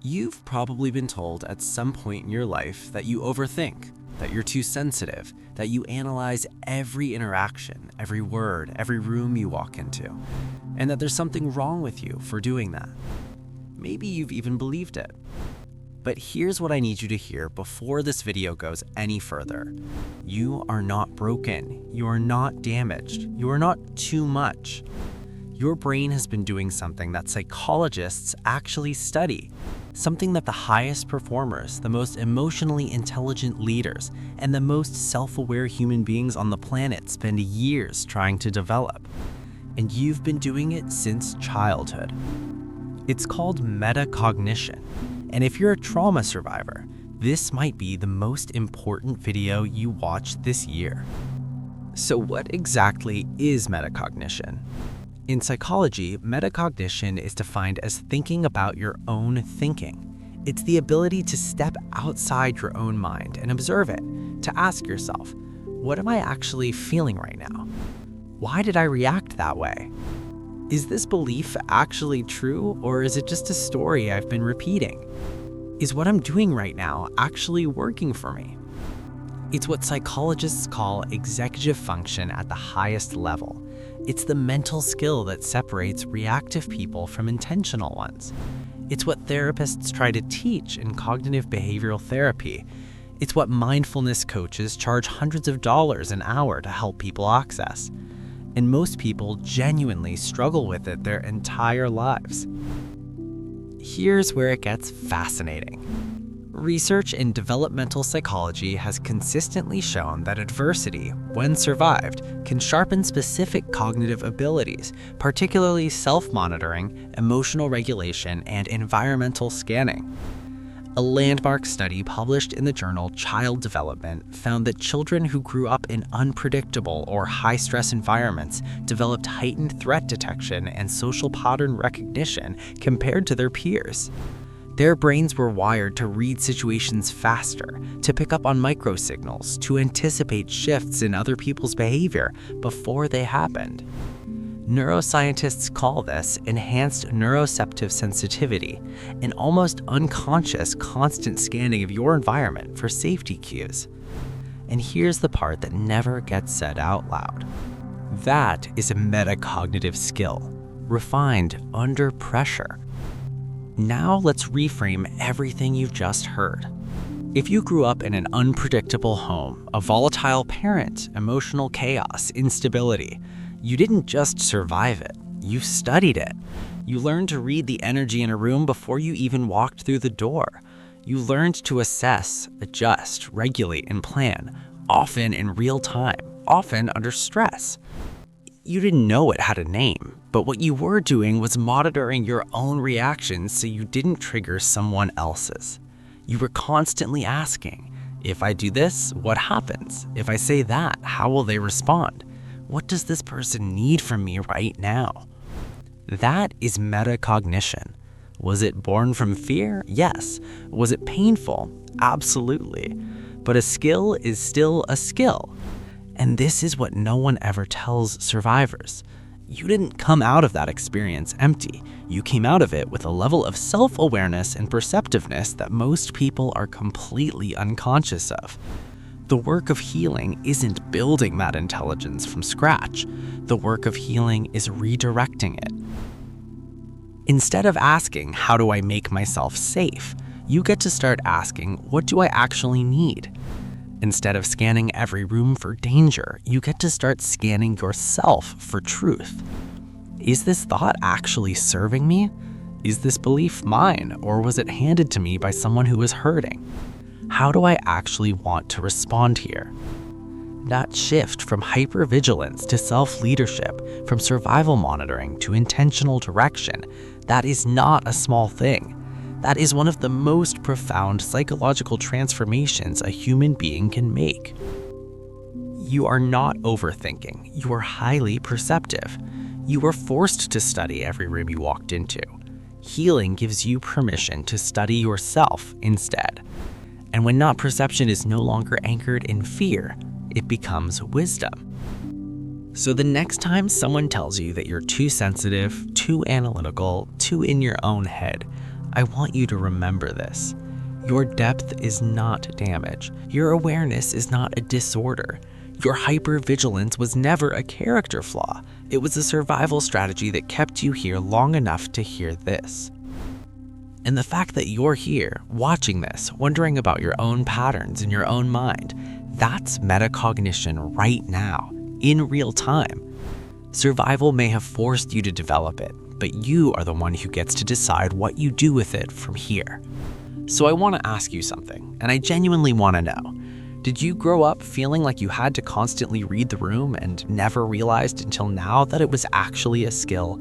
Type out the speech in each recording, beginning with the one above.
You've probably been told at some point in your life that you overthink, that you're too sensitive, that you analyze every interaction, every word, every room you walk into, and that there's something wrong with you for doing that. Maybe you've even believed it. But here's what I need you to hear before this video goes any further. You are not broken. You are not damaged. You are not too much. Your brain has been doing something that psychologists actually study, something that the highest performers, the most emotionally intelligent leaders, and the most self-aware human beings on the planet spend years trying to develop. And you've been doing it since childhood. It's called metacognition. And if you're a trauma survivor, this might be the most important video you watch this year. So what exactly is metacognition? In psychology, metacognition is defined as thinking about your own thinking. It's the ability to step outside your own mind and observe it, to ask yourself, what am I actually feeling right now? Why did I react that way? Is this belief actually true, or is it just a story I've been repeating? Is what I'm doing right now actually working for me? It's what psychologists call executive function at the highest level. It's the mental skill that separates reactive people from intentional ones. It's what therapists try to teach in cognitive behavioral therapy. It's what mindfulness coaches charge hundreds of dollars an hour to help people access. And most people genuinely struggle with it their entire lives. Here's where it gets fascinating. Research in developmental psychology has consistently shown that adversity, when survived, can sharpen specific cognitive abilities, particularly self-monitoring, emotional regulation, and environmental scanning. A landmark study published in the journal Child Development found that children who grew up in unpredictable or high-stress environments developed heightened threat detection and social pattern recognition compared to their peers. Their brains were wired to read situations faster, to pick up on microsignals, to anticipate shifts in other people's behavior before they happened. Neuroscientists call this enhanced neuroceptive sensitivity, an almost unconscious constant scanning of your environment for safety cues. And here's the part that never gets said out loud. That is a metacognitive skill, refined under pressure. Now let's reframe everything you've just heard. If you grew up in an unpredictable home, a volatile parent, emotional chaos, instability, you didn't just survive it, you studied it. You learned to read the energy in a room before you even walked through the door. You learned to assess, adjust, regulate, and plan, often in real time, often under stress. You didn't know it had a name, but what you were doing was monitoring your own reactions so you didn't trigger someone else's. You were constantly asking, if I do this, what happens? If I say that, how will they respond? What does this person need from me right now? That is metacognition. Was it born from fear? Yes. Was it painful? Absolutely. But a skill is still a skill. And this is what no one ever tells survivors. You didn't come out of that experience empty. You came out of it with a level of self-awareness and perceptiveness that most people are completely unconscious of. The work of healing isn't building that intelligence from scratch. The work of healing is redirecting it. Instead of asking, how do I make myself safe? You get to start asking, what do I actually need? Instead of scanning every room for danger, you get to start scanning yourself for truth. Is this thought actually serving me? Is this belief mine, or was it handed to me by someone who was hurting? How do I actually want to respond here? That shift from hypervigilance to self-leadership, from survival monitoring to intentional direction, that is not a small thing. That is one of the most profound psychological transformations a human being can make. You are not overthinking. You are highly perceptive. You were forced to study every room you walked into. Healing gives you permission to study yourself instead. And when not perception is no longer anchored in fear, it becomes wisdom. So the next time someone tells you that you're too sensitive, too analytical, too in your own head, I want you to remember this. Your depth is not damage. Your awareness is not a disorder. Your hypervigilance was never a character flaw. It was a survival strategy that kept you here long enough to hear this. And the fact that you're here, watching this, wondering about your own patterns in your own mind, that's metacognition right now, in real time. Survival may have forced you to develop it, but you are the one who gets to decide what you do with it from here. So I want to ask you something, and I genuinely want to know. Did you grow up feeling like you had to constantly read the room and never realized until now that it was actually a skill?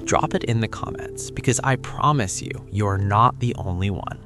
Drop it in the comments, because I promise you, you're not the only one.